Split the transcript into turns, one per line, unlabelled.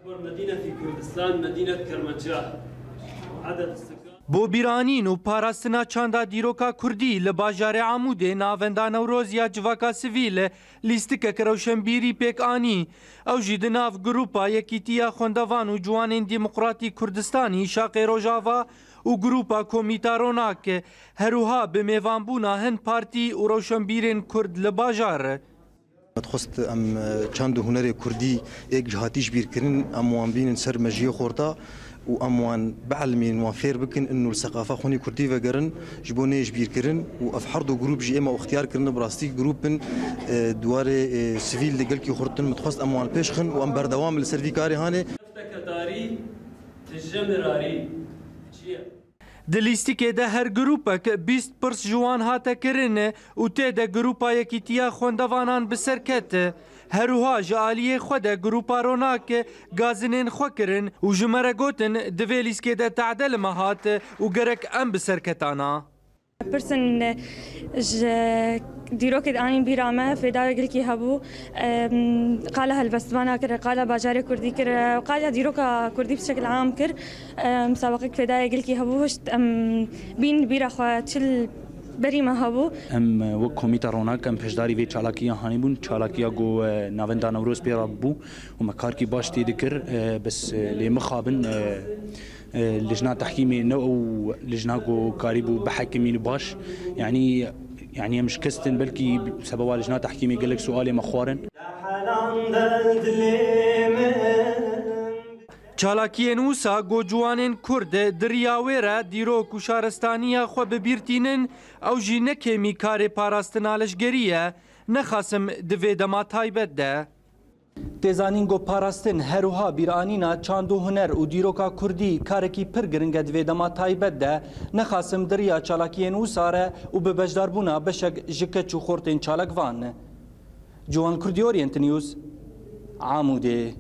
مدينة في كردستان مدينة كرمانشاه. عدد السكان
بۆ بیرانین و پاراستنا چاندا دیرۆکا کوردی لە باژارێ عەموودێ ناوەندا نەورۆز یا جڤاکا سڤیل لیستکەکە ڕەوشەمبیری پێکئانی ئەو ژی di nav Grupa Yekîtiya Xwendevan û Ciwanên Dîmokratîk Kurdistanî Şaqê Rojava û Grupa Komîta Ronak herûha bi mêvanbûna hin partî û rewşembîrên Kurd li bajar.
دخست ام چند هنر کردی یک جهاتیش بیرکرین ام وان بین سر مجیه خورتا و ام وان بعلمین وان فیر بکن انه الثقافه خونی کردی و گرن جبونیش بیرکرین و افحرد و گروپ جی اما اختیار کردن براستی گروپن دوار سیویل دگل کی خورتن متخست ام وان پیشخن و ام بردوام لسروی کاری هانه
داری تجمراری
Di lîstikê de her grupek 20 pirs ji wan hate kirin û tê de Grupa Yekîtiya Xwendevanan bi ser ket. Herûha ji aliyê xwe de Grupa Ronak gazinên xwe kirin û ji me re gotin di vê lîskê de te'del me hat û gerek em bi serketana.
Pirsên ji dîrokê anîn bîra me fêdaya gilkî hebû qala helbestvana kir qala bajarê Kurdî kir qala dîroka Kurdî bi şekil am kir مسابقek fêdaya gilkî hebû hişt em bîn bîra xwe çil berî me hebû.
Em wek Komîta Ronak em pêşdarî vê çalakiya hanî bûn çalakiya got navenda Newroz pê re bû û me karkî baş tê dikir bes lê mixabin لجنة تحكيمي نو لجنة قريب بحكمين باش يعني مش كستن بلكي سبب لجنة تحكيمي قال لك سؤالي مخوارن
Çalakiyên wisa gocuwanên Kurd diryawê re dîrok û şaristaniya xwe bibîrtînin ew jî nekêmî karê parastina leşgerî ye nexasim di vê dema taybet de. Têzanîn got parastin herûha bîranîna çand û huner û dîroka Kurdî karekî pir giring e di vê dema taybet de nexasim diriya çalakiyên wisa re û bi bejdarbûna beşek ji keç û xortên çalakvan. Ciwan Kurdî Orient News, Amûdê.